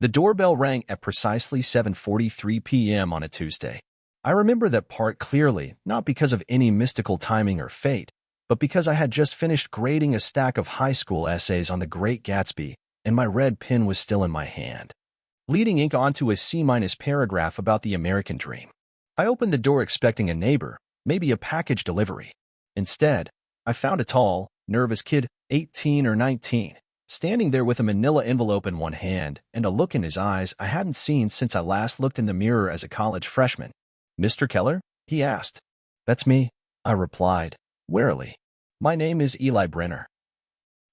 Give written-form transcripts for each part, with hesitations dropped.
The doorbell rang at precisely 7:43 p.m. on a Tuesday. I remember that part clearly, not because of any mystical timing or fate, but because I had just finished grading a stack of high school essays on The Great Gatsby, and my red pen was still in my hand, bleeding ink onto a C- paragraph about the American dream. I opened the door expecting a neighbor, maybe a package delivery. Instead, I found a tall, nervous kid, 18 or 19, standing there with a manila envelope in one hand and a look in his eyes I hadn't seen since I last looked in the mirror as a college freshman. "Mr. Keller?" he asked. "That's me," I replied, warily. "My name is Eli Brenner.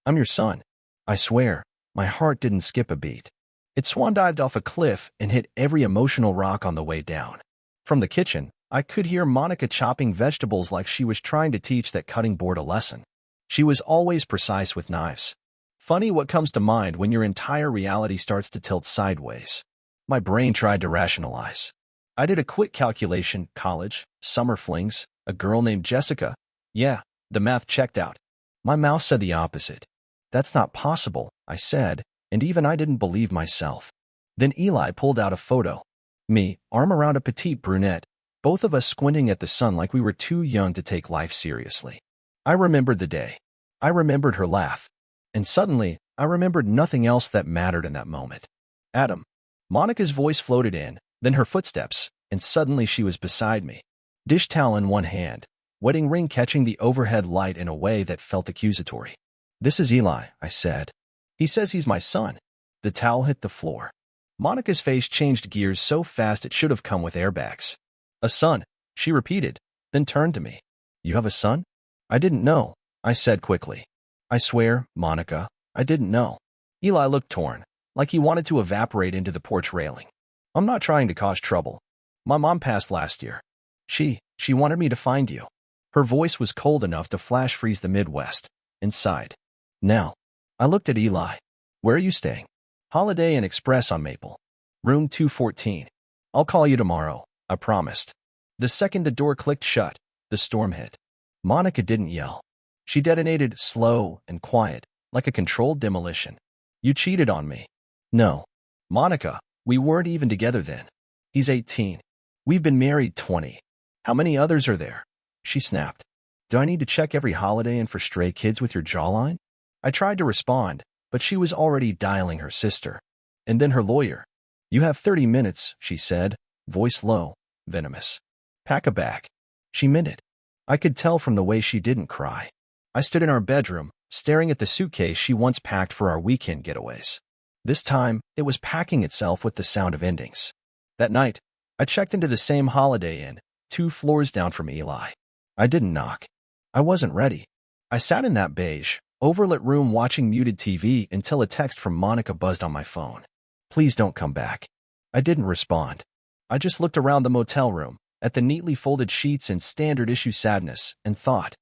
I'm your son." I swear, my heart didn't skip a beat. It swan-dived off a cliff and hit every emotional rock on the way down. From the kitchen, I could hear Monica chopping vegetables like she was trying to teach that cutting board a lesson. She was always precise with knives. Funny what comes to mind when your entire reality starts to tilt sideways. My brain tried to rationalize. I did a quick calculation: college, summer flings, a girl named Jessica. Yeah, the math checked out. My mouth said the opposite. "That's not possible," I said, and even I didn't believe myself. Then Eli pulled out a photo. Me, arm around a petite brunette, both of us squinting at the sun like we were too young to take life seriously. I remembered the day. I remembered her laugh. And suddenly, I remembered nothing else that mattered in that moment. "Adam." Monica's voice floated in, then her footsteps, and suddenly she was beside me. Dish towel in one hand, wedding ring catching the overhead light in a way that felt accusatory. "This is Eli," I said. "He says he's my son." The towel hit the floor. Monica's face changed gears so fast it should have come with airbags. "A son," she repeated, then turned to me. "You have a son?" "I didn't know," I said quickly. "I swear, Monica, I didn't know." Eli looked torn, like he wanted to evaporate into the porch railing. "I'm not trying to cause trouble. My mom passed last year. She wanted me to find you." Her voice was cold enough to flash freeze the Midwest. Inside. "Now." I looked at Eli. "Where are you staying?" "Holiday Inn Express on Maple. Room 214. "I'll call you tomorrow," I promised. The second the door clicked shut, the storm hit. Monica didn't yell. She detonated slow and quiet, like a controlled demolition. "You cheated on me." "No. Monica, we weren't even together then." "He's 18. We've been married 20. How many others are there?" She snapped. "Do I need to check every Holiday Inn for stray kids with your jawline?" I tried to respond, but she was already dialing her sister. And then her lawyer. "You have 30 minutes, she said, voice low, venomous. "Pack a bag." She meant it. I could tell from the way she didn't cry. I stood in our bedroom, staring at the suitcase she once packed for our weekend getaways. This time, it was packing itself with the sound of endings. That night, I checked into the same Holiday Inn, 2 floors down from Eli. I didn't knock. I wasn't ready. I sat in that beige, overlit room watching muted TV until a text from Monica buzzed on my phone. "Please don't come back." I didn't respond. I just looked around the motel room, at the neatly folded sheets and standard issue sadness, and thought,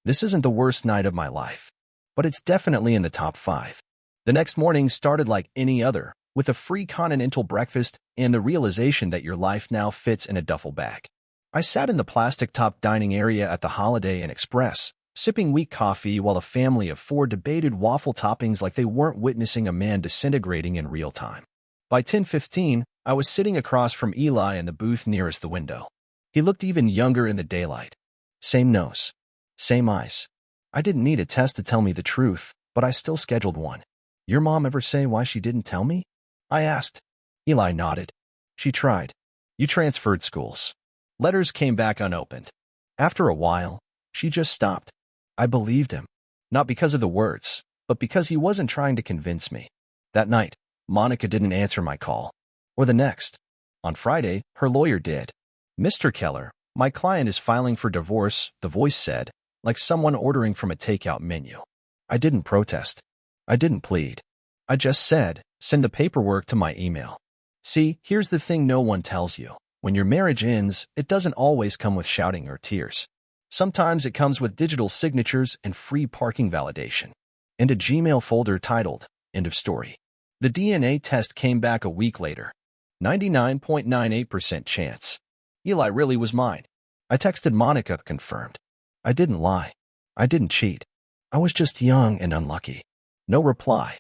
this isn't the worst night of my life, but it's definitely in the top 5. The next morning started like any other, with a free continental breakfast and the realization that your life now fits in a duffel bag. I sat in the plastic-top dining area at the Holiday Inn Express, sipping weak coffee while a family of 4 debated waffle toppings like they weren't witnessing a man disintegrating in real time. By 10:15, I was sitting across from Eli in the booth nearest the window. He looked even younger in the daylight. Same nose. Same eyes. I didn't need a test to tell me the truth, but I still scheduled one. "Your mom ever say why she didn't tell me?" I asked. Eli nodded. "She tried. You transferred schools. Letters came back unopened. After a while, she just stopped." I believed him. Not because of the words, but because he wasn't trying to convince me. That night, Monica didn't answer my call. Or the next. On Friday, her lawyer did. "Mr. Keller, my client is filing for divorce," the voice said, like someone ordering from a takeout menu. I didn't protest. I didn't plead. I just said, "Send the paperwork to my email." See, here's the thing no one tells you. When your marriage ends, it doesn't always come with shouting or tears. Sometimes it comes with digital signatures and free parking validation. And a Gmail folder titled, "End of Story." The DNA test came back a week later. 99.98% chance. Eli really was mine. I texted Monica, confirmed. I didn't lie. I didn't cheat. I was just young and unlucky. No reply.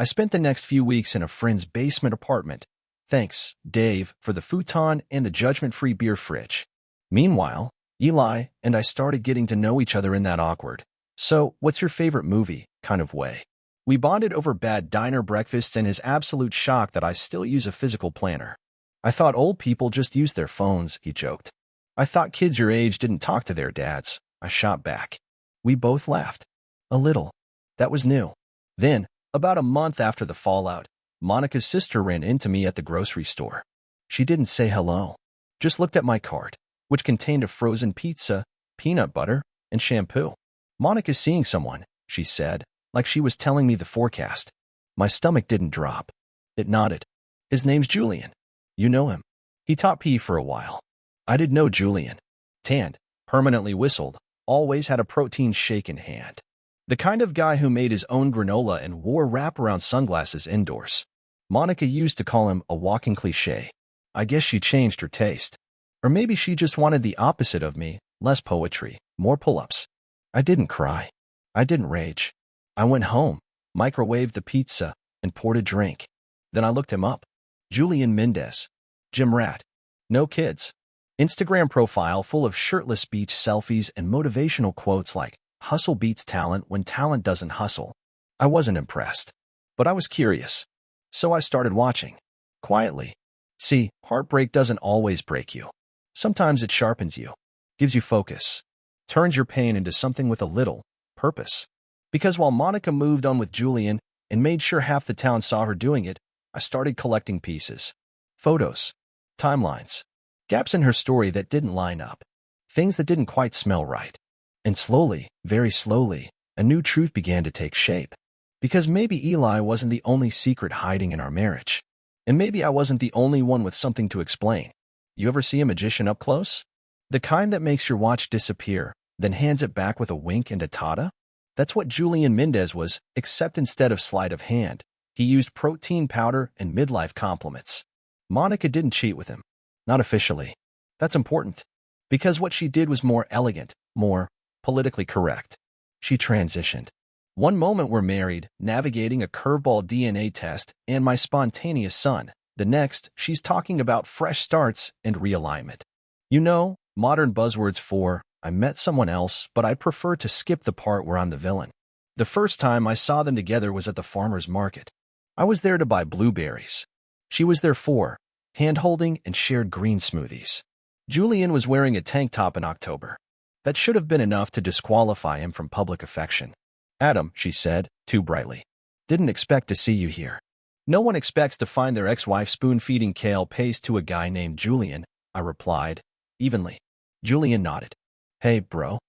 I spent the next few weeks in a friend's basement apartment. Thanks, Dave, for the futon and the judgment-free beer fridge. Meanwhile, Eli and I started getting to know each other in that awkward, "So, what's your favorite movie?" kind of way. We bonded over bad diner breakfasts and his absolute shock that I still use a physical planner. "I thought old people just used their phones," he joked. "I thought kids your age didn't talk to their dads," I shot back. We both laughed. A little. That was new. Then, about a month after the fallout, Monica's sister ran into me at the grocery store. She didn't say hello, just looked at my cart, which contained a frozen pizza, peanut butter, and shampoo. "Monica's seeing someone," she said, like she was telling me the forecast. My stomach didn't drop. It nodded. "His name's Julian. You know him. He taught PE for a while." I did know Julian. Tanned, permanently whistled, always had a protein shake in hand. The kind of guy who made his own granola and wore wraparound sunglasses indoors. Monica used to call him a walking cliché. I guess she changed her taste. Or maybe she just wanted the opposite of me, less poetry, more pull-ups. I didn't cry. I didn't rage. I went home, microwaved the pizza, and poured a drink. Then I looked him up. Julian Mendez. Gym rat. No kids. Instagram profile full of shirtless beach selfies and motivational quotes like, "Hustle beats talent when talent doesn't hustle." I wasn't impressed, but I was curious. So I started watching. Quietly. See, heartbreak doesn't always break you. Sometimes it sharpens you, gives you focus, turns your pain into something with a little purpose. Because while Monica moved on with Julian and made sure half the town saw her doing it, I started collecting pieces. Photos. Timelines. Gaps in her story that didn't line up. Things that didn't quite smell right. And slowly, very slowly, a new truth began to take shape. Because maybe Eli wasn't the only secret hiding in our marriage. And maybe I wasn't the only one with something to explain. You ever see a magician up close? The kind that makes your watch disappear, then hands it back with a wink and a tada? That's what Julian Mendez was, except instead of sleight of hand, he used protein powder and midlife compliments. Monica didn't cheat with him. Not officially. That's important. Because what she did was more elegant, more politically correct. She transitioned. One moment we're married, navigating a curveball DNA test and my spontaneous son. The next, she's talking about fresh starts and realignment. You know, modern buzzwords for, "I met someone else, but I'd prefer to skip the part where I'm the villain." The first time I saw them together was at the farmer's market. I was there to buy blueberries. She was there for hand-holding and shared green smoothies. Julian was wearing a tank top in October. That should have been enough to disqualify him from public affection. "Adam," she said, too brightly. "Didn't expect to see you here." "No one expects to find their ex-wife spoon-feeding kale paste to a guy named Julian," I replied, evenly. Julian nodded. "Hey, bro."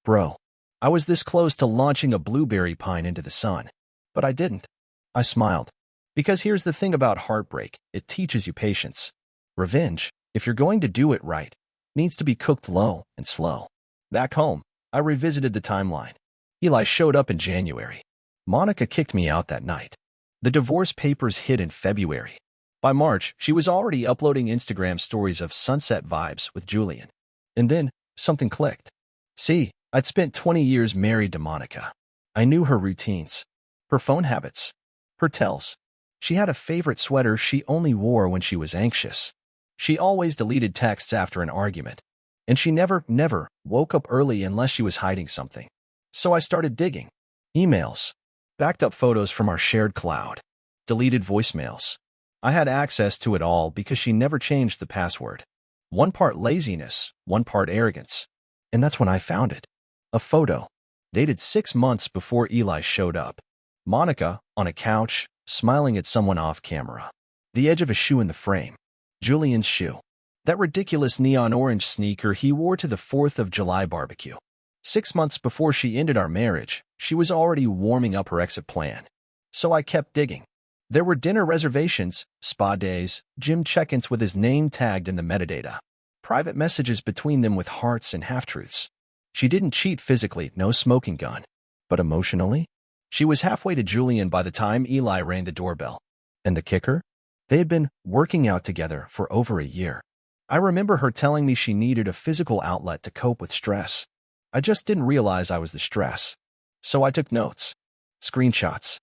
Bro. I was this close to launching a blueberry pine into the sun. But I didn't. I smiled. Because here's the thing about heartbreak, it teaches you patience. Revenge, if you're going to do it right, needs to be cooked low and slow. Back home, I revisited the timeline. Eli showed up in January. Monica kicked me out that night. The divorce papers hit in February. By March, she was already uploading Instagram stories of sunset vibes with Julian. And then, something clicked. See, I'd spent 20 years married to Monica. I knew her routines, her phone habits, her tells. She had a favorite sweater she only wore when she was anxious. She always deleted texts after an argument. And she never woke up early unless she was hiding something. So I started digging. Emails. Backed up photos from our shared cloud. Deleted voicemails. I had access to it all because she never changed the password. One part laziness, one part arrogance. And that's when I found it. A photo. Dated 6 months before Eli showed up. Monica, on a couch, smiling at someone off camera. The edge of a shoe in the frame. Julian's shoe. That ridiculous neon orange sneaker he wore to the 4th of July barbecue. 6 months before she ended our marriage, she was already warming up her exit plan. So I kept digging. There were dinner reservations, spa days, gym check-ins with his name tagged in the metadata. Private messages between them with hearts and half-truths. She didn't cheat physically, no smoking gun. But emotionally? She was halfway to Julian by the time Eli rang the doorbell. And the kicker? They had been working out together for over a year. I remember her telling me she needed a physical outlet to cope with stress. I just didn't realize I was the stress. So I took notes. Screenshots.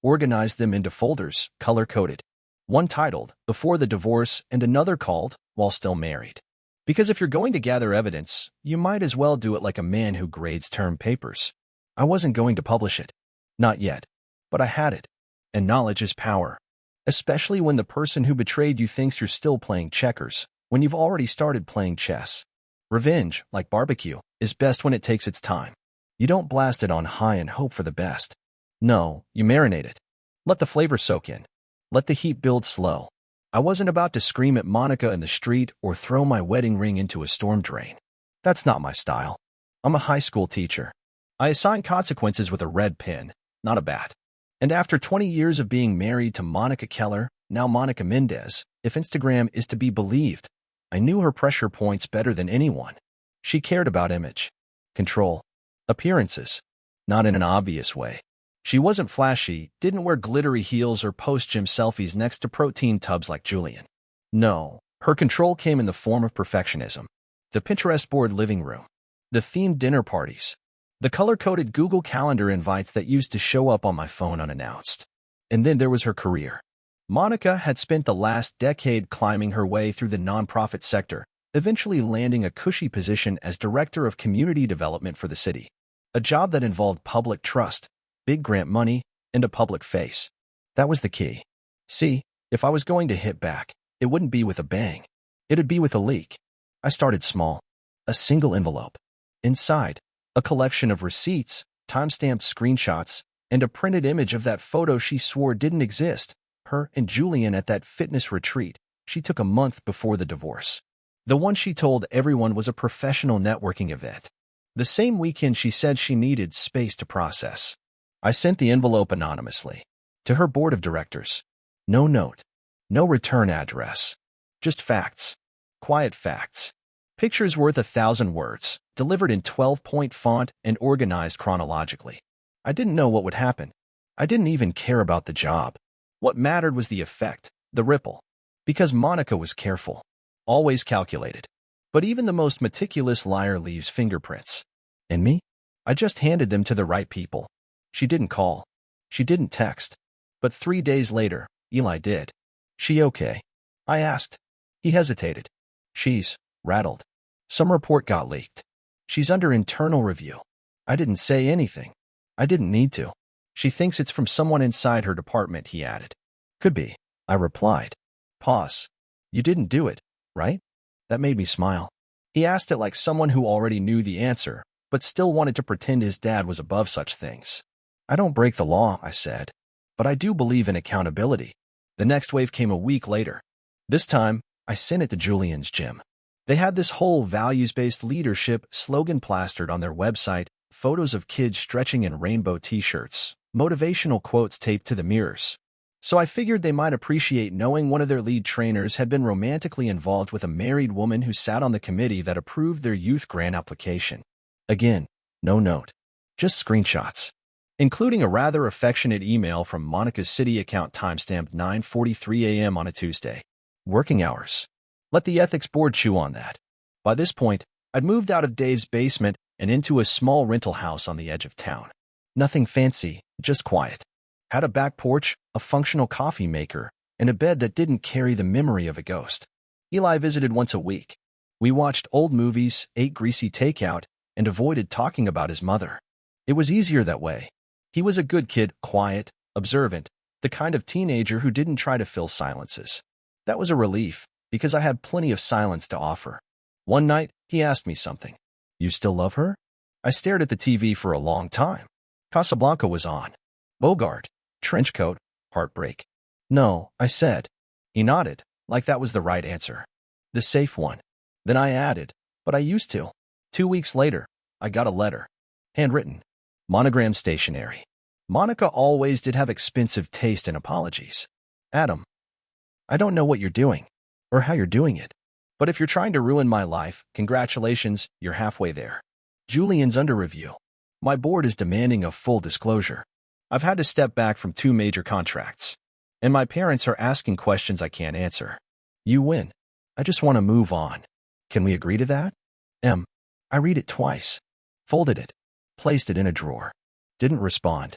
organized them into folders, color-coded. One titled, Before the Divorce, and another called, While Still Married. Because if you're going to gather evidence, you might as well do it like a man who grades term papers. I wasn't going to publish it. Not yet. But I had it. And knowledge is power. Especially when the person who betrayed you thinks you're still playing checkers, when you've already started playing chess. Revenge, like barbecue, is best when it takes its time. You don't blast it on high and hope for the best. No, you marinate it. Let the flavor soak in. Let the heat build slow. I wasn't about to scream at Monica in the street or throw my wedding ring into a storm drain. That's not my style. I'm a high school teacher. I assign consequences with a red pen, not a bat. And after 20 years of being married to Monica Keller, now Monica Mendez, if Instagram is to be believed, I knew her pressure points better than anyone. She cared about image, control, appearances, not in an obvious way. She wasn't flashy, didn't wear glittery heels or post gym selfies next to protein tubs like Julian. No, her control came in the form of perfectionism. The Pinterest board living room, the themed dinner parties, the color-coded Google Calendar invites that used to show up on my phone unannounced. And then there was her career. Monica had spent the last decade climbing her way through the nonprofit sector, eventually landing a cushy position as Director of Community Development for the city. A job that involved public trust, big grant money, and a public face. That was the key. See, if I was going to hit back, it wouldn't be with a bang. It'd be with a leak. I started small. A single envelope. Inside, a collection of receipts, time-stamped screenshots, and a printed image of that photo she swore didn't exist, her and Julian at that fitness retreat she took a month before the divorce. The one she told everyone was a professional networking event. The same weekend she said she needed space to process. I sent the envelope anonymously. To her board of directors. No note. No return address. Just facts. Quiet facts. Pictures worth 1,000 words, delivered in 12-point font and organized chronologically. I didn't know what would happen. I didn't even care about the job. What mattered was the effect, the ripple. Because Monica was careful. Always calculated. But even the most meticulous liar leaves fingerprints. And me? I just handed them to the right people. She didn't call. She didn't text. But 3 days later, Eli did. She okay? I asked. He hesitated. She's rattled. Some report got leaked. She's under internal review. I didn't say anything. I didn't need to. She thinks it's from someone inside her department, he added. Could be, I replied. Pause. You didn't do it, right? That made me smile. He asked it like someone who already knew the answer, but still wanted to pretend his dad was above such things. I don't break the law, I said. But I do believe in accountability. The next wave came a week later. This time, I sent it to Julian's gym. They had this whole values-based leadership slogan plastered on their website, photos of kids stretching in rainbow t-shirts, motivational quotes taped to the mirrors. So I figured they might appreciate knowing one of their lead trainers had been romantically involved with a married woman who sat on the committee that approved their youth grant application. Again, no note. Just screenshots. Including a rather affectionate email from Monica's city account timestamped 9:43 a.m. on a Tuesday. Working hours. Let the ethics board chew on that. By this point, I'd moved out of Dave's basement and into a small rental house on the edge of town. Nothing fancy, just quiet. Had a back porch, a functional coffee maker, and a bed that didn't carry the memory of a ghost. Eli visited once a week. We watched old movies, ate greasy takeout, and avoided talking about his mother. It was easier that way. He was a good kid, quiet, observant, the kind of teenager who didn't try to fill silences. That was a relief, because I had plenty of silence to offer. One night, he asked me something. You still love her? I stared at the TV for a long time. Casablanca was on. Bogart, trench coat, heartbreak. No, I said. He nodded, like that was the right answer. The safe one. Then I added, but I used to. 2 weeks later, I got a letter. Handwritten. Monogram stationery. Monica always did have expensive taste and apologies. Adam, I don't know what you're doing, or how you're doing it. But if you're trying to ruin my life, congratulations, you're halfway there. Julian's under review. My board is demanding a full disclosure. I've had to step back from 2 major contracts. And my parents are asking questions I can't answer. You win. I just want to move on. Can we agree to that? I read it twice. Folded it. Placed it in a drawer. Didn't respond.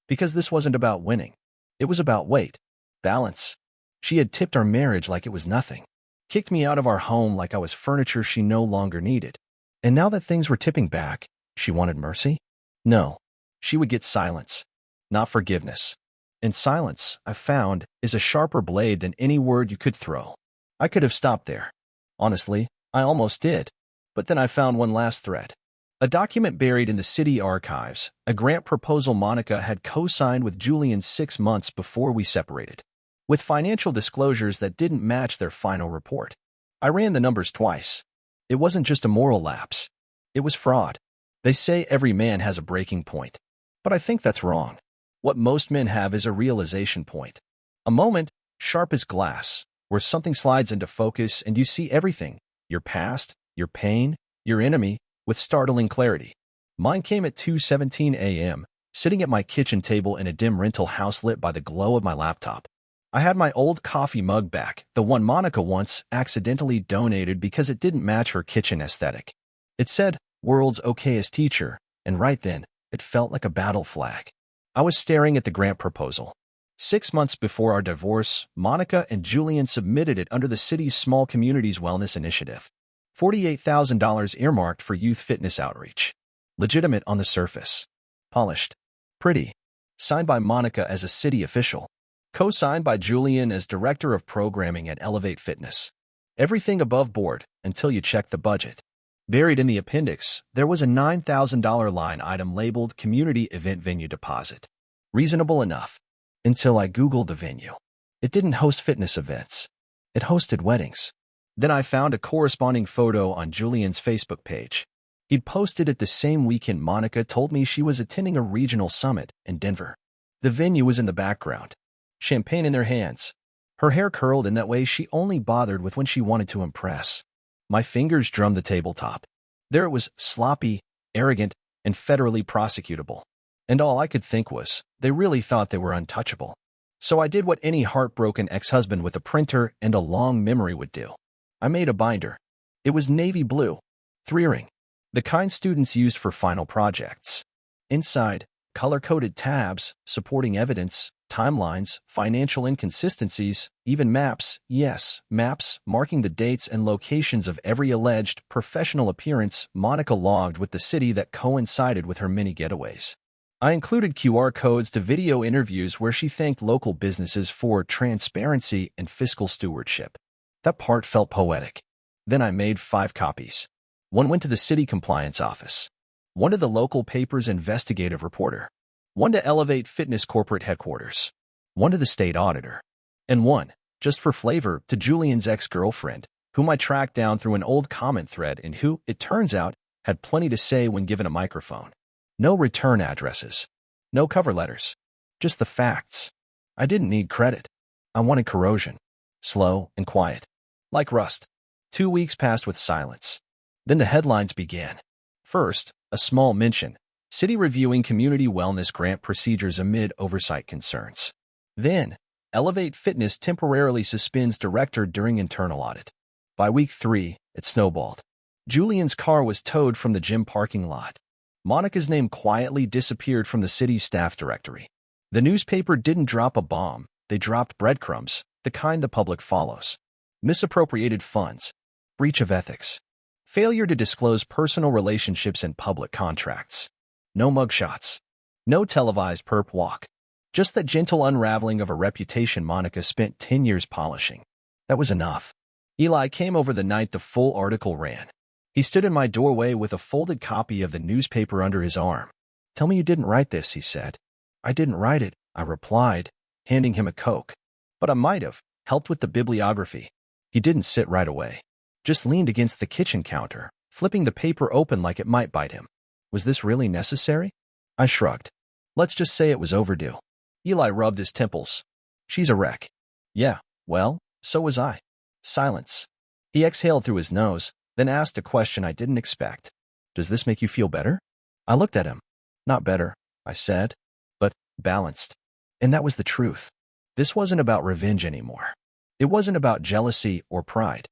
Because this wasn't about winning. It was about weight, balance. She had tipped our marriage like it was nothing, kicked me out of our home like I was furniture she no longer needed. And now that things were tipping back, she wanted mercy? No. She would get silence, not forgiveness. And silence, I found, is a sharper blade than any word you could throw. I could have stopped there. Honestly, I almost did. But then I found one last thread. A document buried in the city archives, a grant proposal Monica had co-signed with Julian 6 months before we separated, with financial disclosures that didn't match their final report. I ran the numbers twice. It wasn't just a moral lapse. It was fraud. They say every man has a breaking point. But I think that's wrong. What most men have is a realization point. A moment, sharp as glass, where something slides into focus and you see everything, your past, your pain, your enemy, with startling clarity. Mine came at 2:17 a.m., sitting at my kitchen table in a dim rental house lit by the glow of my laptop. I had my old coffee mug back, the one Monica once accidentally donated because it didn't match her kitchen aesthetic. It said, "World's okayest teacher," and right then, it felt like a battle flag. I was staring at the grant proposal. 6 months before our divorce, Monica and Julian submitted it under the city's Small Communities Wellness Initiative. $48,000 earmarked for youth fitness outreach. Legitimate on the surface. Polished. Pretty. Signed by Monica as a city official. Co-signed by Julian as director of programming at Elevate Fitness. Everything above board until you check the budget. Buried in the appendix, there was a $9,000 line item labeled Community Event Venue Deposit. Reasonable enough. Until I Googled the venue. It didn't host fitness events. It hosted weddings. Then I found a corresponding photo on Julian's Facebook page. He'd posted it the same weekend Monica told me she was attending a regional summit in Denver. The venue was in the background. Champagne in their hands. Her hair curled in that way she only bothered with when she wanted to impress. My fingers drummed the tabletop. There it was, sloppy, arrogant, and federally prosecutable. And all I could think was, they really thought they were untouchable. So I did what any heartbroken ex-husband with a printer and a long memory would do. I made a binder. It was navy blue, 3-ring, the kind students used for final projects. Inside, color-coded tabs, supporting evidence, timelines, financial inconsistencies, even maps, yes, maps, marking the dates and locations of every alleged professional appearance Monica logged with the city that coincided with her mini getaways. I included QR codes to video interviews where she thanked local businesses for transparency and fiscal stewardship. That part felt poetic. Then I made 5 copies. One went to the city compliance office. One to the local paper's investigative reporter. One to Elevate Fitness corporate headquarters. One to the state auditor. And one, just for flavor, to Julian's ex-girlfriend, whom I tracked down through an old comment thread and who, it turns out, had plenty to say when given a microphone. No return addresses. No cover letters. Just the facts. I didn't need credit. I wanted corrosion. Slow and quiet. Like rust. 2 weeks passed with silence. Then the headlines began. First, a small mention. City reviewing community wellness grant procedures amid oversight concerns. Then, Elevate Fitness temporarily suspends director during internal audit. By week 3, it snowballed. Julian's car was towed from the gym parking lot. Monica's name quietly disappeared from the city's staff directory. The newspaper didn't drop a bomb. They dropped breadcrumbs, the kind the public follows. Misappropriated funds. Breach of ethics. Failure to disclose personal relationships and public contracts. No mugshots. No televised perp walk. Just the gentle unraveling of a reputation Monica spent 10 years polishing. That was enough. Eli came over the night the full article ran. He stood in my doorway with a folded copy of the newspaper under his arm. "Tell me you didn't write this," he said. "I didn't write it," I replied, handing him a Coke. "But I might have, helped with the bibliography." He didn't sit right away. Just leaned against the kitchen counter, flipping the paper open like it might bite him. Was this really necessary? I shrugged. Let's just say it was overdue. Eli rubbed his temples. "She's a wreck." "Yeah, well, so was I." Silence. He exhaled through his nose, then asked a question I didn't expect. "Does this make you feel better?" I looked at him. "Not better," I said, "but balanced." And that was the truth. This wasn't about revenge anymore. It wasn't about jealousy or pride.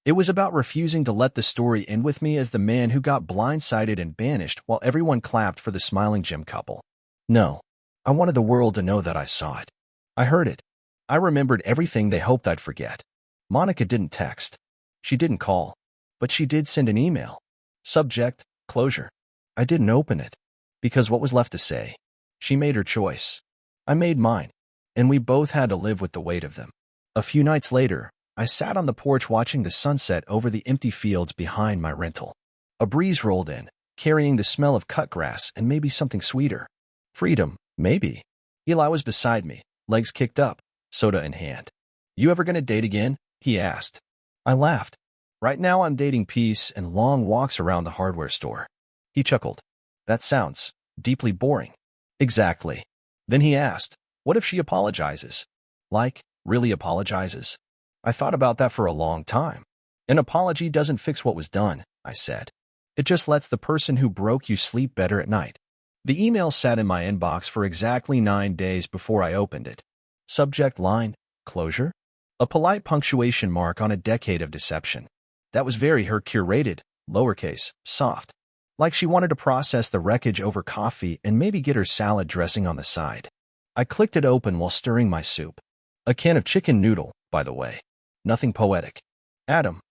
It was about refusing to let the story end with me as the man who got blindsided and banished while everyone clapped for the smiling gym couple. No, I wanted the world to know that I saw it. I heard it. I remembered everything they hoped I'd forget. Monica didn't text. She didn't call. But she did send an email. Subject, closure. I didn't open it. Because what was left to say? She made her choice. I made mine. And we both had to live with the weight of them. A few nights later, I sat on the porch watching the sunset over the empty fields behind my rental. A breeze rolled in, carrying the smell of cut grass and maybe something sweeter. Freedom, maybe. Eli was beside me, legs kicked up, soda in hand. You ever gonna date again? He asked. I laughed. Right now I'm dating peace and long walks around the hardware store. He chuckled. That sounds deeply boring. Exactly. Then he asked, what if she apologizes? Like, really apologizes? I thought about that for a long time. An apology doesn't fix what was done, I said. It just lets the person who broke you sleep better at night. The email sat in my inbox for exactly 9 days before I opened it. Subject line, closure? A polite punctuation mark on a decade of deception. That was very her curated, lowercase, soft. Like she wanted to process the wreckage over coffee and maybe get her salad dressing on the side. I clicked it open while stirring my soup. A can of chicken noodle, by the way. Nothing poetic. Adam,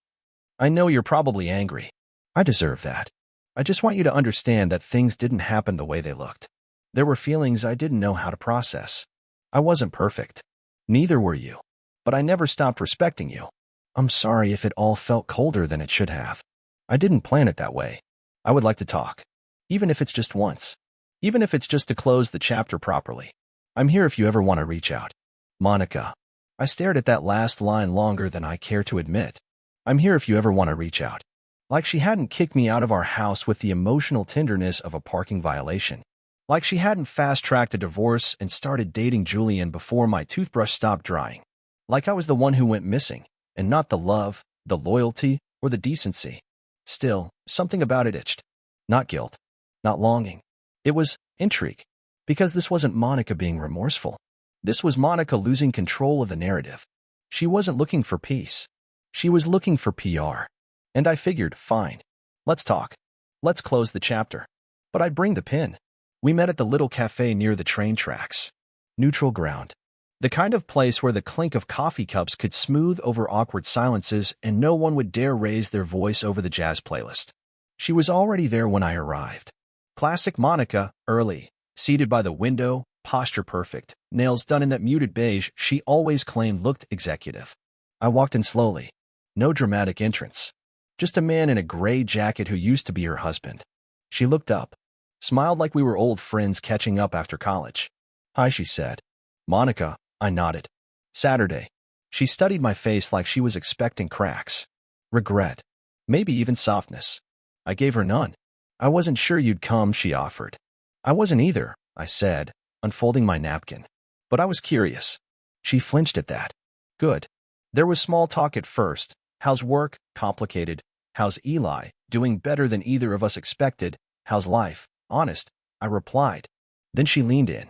I know you're probably angry. I deserve that. I just want you to understand that things didn't happen the way they looked. There were feelings I didn't know how to process. I wasn't perfect. Neither were you. But I never stopped respecting you. I'm sorry if it all felt colder than it should have. I didn't plan it that way. I would like to talk. Even if it's just once. Even if it's just to close the chapter properly. I'm here if you ever want to reach out. Monica. I stared at that last line longer than I care to admit. I'm here if you ever want to reach out. Like she hadn't kicked me out of our house with the emotional tenderness of a parking violation. Like she hadn't fast-tracked a divorce and started dating Julian before my toothbrush stopped drying. Like I was the one who went missing, and not the love, the loyalty, or the decency. Still, something about it itched. Not guilt. Not longing. It was intrigue. Because this wasn't Monica being remorseful. This was Monica losing control of the narrative. She wasn't looking for peace. She was looking for PR. And I figured, fine. Let's talk. Let's close the chapter. But I'd bring the pen. We met at the little cafe near the train tracks. Neutral ground. The kind of place where the clink of coffee cups could smooth over awkward silences and no one would dare raise their voice over the jazz playlist. She was already there when I arrived. Classic Monica, early, seated by the window, posture perfect, nails done in that muted beige she always claimed looked executive. I walked in slowly. No dramatic entrance. Just a man in a gray jacket who used to be her husband. She looked up, smiled like we were old friends catching up after college. Hi, she said. Monica, I nodded. Saturday. She studied my face like she was expecting cracks. Regret. Maybe even softness. I gave her none. I wasn't sure you'd come, she offered. I wasn't either, I said, unfolding my napkin. But I was curious. She flinched at that. Good. There was small talk at first. How's work? Complicated. How's Eli? Doing better than either of us expected. How's life? Honest, I replied. Then she leaned in.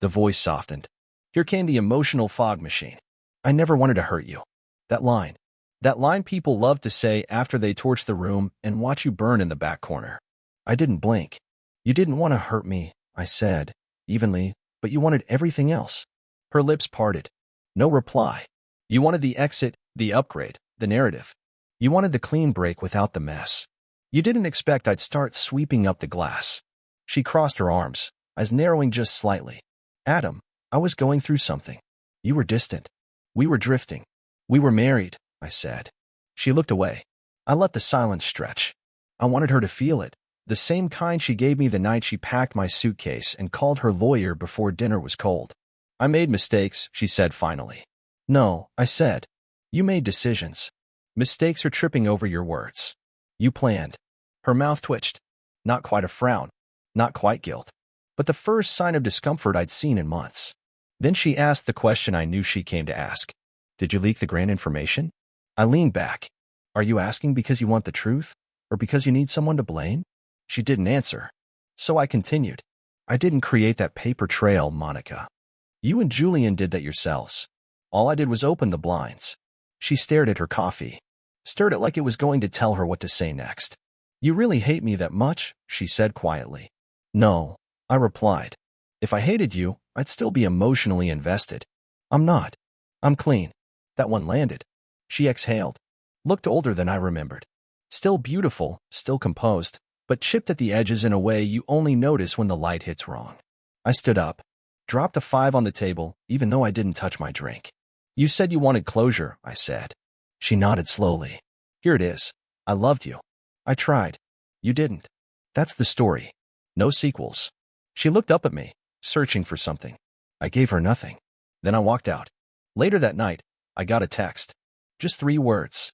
The voice softened. Here came the emotional fog machine. I never wanted to hurt you. That line. That line people love to say after they torch the room and watch you burn in the back corner. I didn't blink. You didn't want to hurt me, I said, evenly, but you wanted everything else. Her lips parted. No reply. You wanted the exit, the upgrade, the narrative. You wanted the clean break without the mess. You didn't expect I'd start sweeping up the glass. She crossed her arms, eyes narrowing just slightly. Adam, I was going through something. You were distant. We were drifting. We were married, I said. She looked away. I let the silence stretch. I wanted her to feel it, the same kind she gave me the night she packed my suitcase and called her lawyer before dinner was cold. I made mistakes, she said finally. No, I said. You made decisions. Mistakes are tripping over your words. You planned. Her mouth twitched. Not quite a frown. Not quite guilt. But the first sign of discomfort I'd seen in months. Then she asked the question I knew she came to ask. Did you leak the grand information? I leaned back. Are you asking because you want the truth? Or because you need someone to blame? She didn't answer. So I continued. I didn't create that paper trail, Monica. You and Julian did that yourselves. All I did was open the blinds. She stared at her coffee. Stirred it like it was going to tell her what to say next. You really hate me that much? She said quietly. No, I replied. If I hated you, I'd still be emotionally invested. I'm not. I'm clean. That one landed. She exhaled. Looked older than I remembered. Still beautiful, still composed, but chipped at the edges in a way you only notice when the light hits wrong. I stood up, dropped a 5 on the table, even though I didn't touch my drink. You said you wanted closure, I said. She nodded slowly. Here it is. I loved you. I tried. You didn't. That's the story. No sequels. She looked up at me, searching for something. I gave her nothing. Then I walked out. Later that night, I got a text. Just 3 words.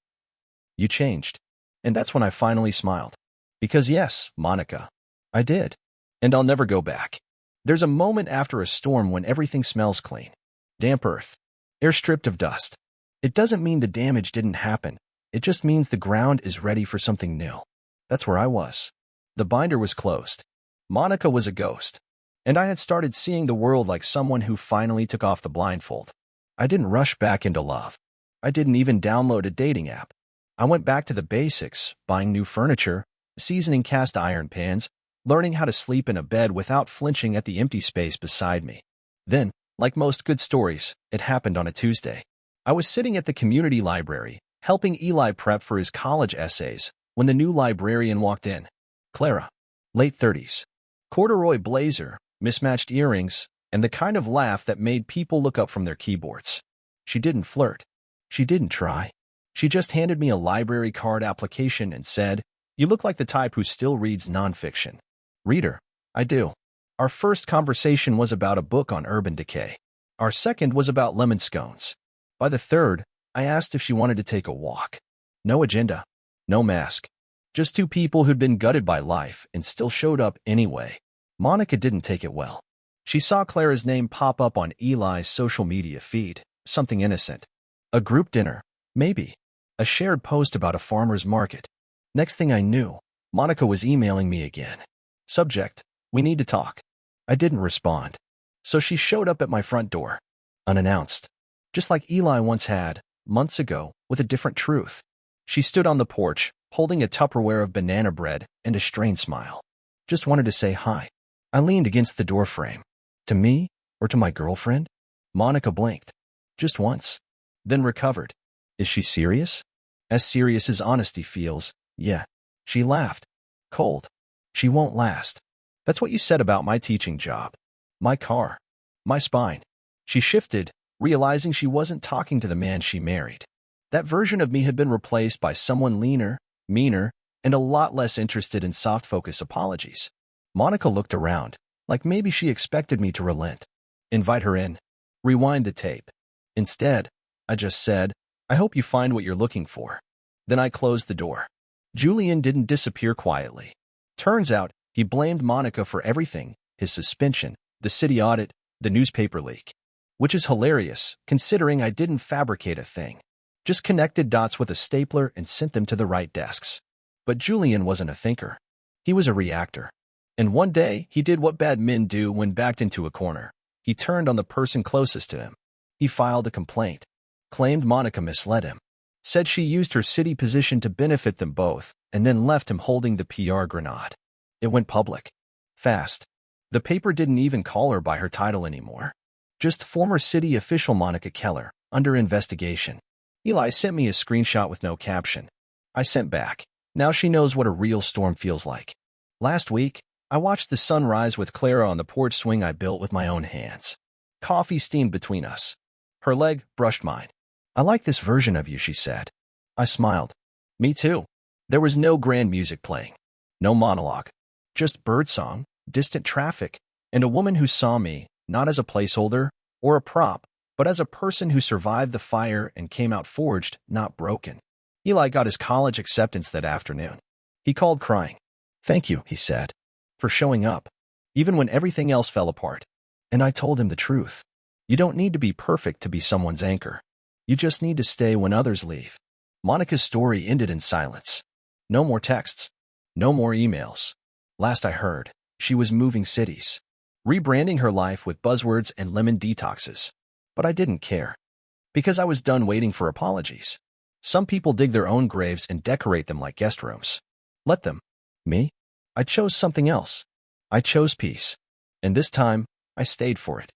You changed. And that's when I finally smiled. Because yes, Monica, I did. And I'll never go back. There's a moment after a storm when everything smells clean. Damp earth. Air stripped of dust. It doesn't mean the damage didn't happen. It just means the ground is ready for something new. That's where I was. The binder was closed. Monica was a ghost. And I had started seeing the world like someone who finally took off the blindfold. I didn't rush back into love. I didn't even download a dating app. I went back to the basics, buying new furniture, seasoning cast iron pans, learning how to sleep in a bed without flinching at the empty space beside me. Then, like most good stories, it happened on a Tuesday. I was sitting at the community library, helping Eli prep for his college essays, when the new librarian walked in. Clara. Late 30s. Corduroy blazer, mismatched earrings, and the kind of laugh that made people look up from their keyboards. She didn't flirt. She didn't try. She just handed me a library card application and said, "You look like the type who still reads nonfiction." Reader. I do. Our first conversation was about a book on urban decay. Our second was about lemon scones. By the third, I asked if she wanted to take a walk. No agenda. No mask. Just 2 people who'd been gutted by life and still showed up anyway. Monica didn't take it well. She saw Clara's name pop up on Eli's social media feed. Something innocent. A group dinner. Maybe. A shared post about a farmer's market. Next thing I knew, Monica was emailing me again. Subject, we need to talk. I didn't respond. So she showed up at my front door. Unannounced. Just like Eli once had, months ago, with a different truth. She stood on the porch, holding a Tupperware of banana bread and a strained smile. Just wanted to say hi. I leaned against the doorframe. To me, or to my girlfriend? Monica blinked. Just once. Then recovered. Is she serious? As serious as honesty feels, yeah. She laughed. Cold. She won't last. That's what you said about my teaching job. My car. My spine. She shifted, realizing she wasn't talking to the man she married. That version of me had been replaced by someone leaner, meaner, and a lot less interested in soft-focus apologies. Monica looked around, like maybe she expected me to relent. Invite her in. Rewind the tape. Instead, I just said, I hope you find what you're looking for. Then I closed the door. Julian didn't disappear quietly. Turns out, he blamed Monica for everything, his suspension, the city audit, the newspaper leak. Which is hilarious, considering I didn't fabricate a thing. Just connected dots with a stapler and sent them to the right desks. But Julian wasn't a thinker. He was a reactor. And one day, he did what bad men do when backed into a corner. He turned on the person closest to him. He filed a complaint. Claimed Monica misled him. Said she used her city position to benefit them both, and then left him holding the PR grenade. It went public. Fast. The paper didn't even call her by her title anymore. Just former city official Monica Keller, under investigation. Eli sent me a screenshot with no caption. I sent back. Now she knows what a real storm feels like. Last week, I watched the sun rise with Clara on the porch swing I built with my own hands. Coffee steamed between us. Her leg brushed mine. I like this version of you, she said. I smiled. Me too. There was no grand music playing. No monologue. Just birdsong, distant traffic, and a woman who saw me, not as a placeholder or a prop, but as a person who survived the fire and came out forged, not broken. Eli got his college acceptance that afternoon. He called crying. Thank you, he said, for showing up, even when everything else fell apart. And I told him the truth. You don't need to be perfect to be someone's anchor. You just need to stay when others leave. Monica's story ended in silence. No more texts. No more emails. Last I heard, she was moving cities, rebranding her life with buzzwords and lemon detoxes. But I didn't care. Because I was done waiting for apologies. Some people dig their own graves and decorate them like guest rooms. Let them. Me? I chose something else. I chose peace. And this time, I stayed for it.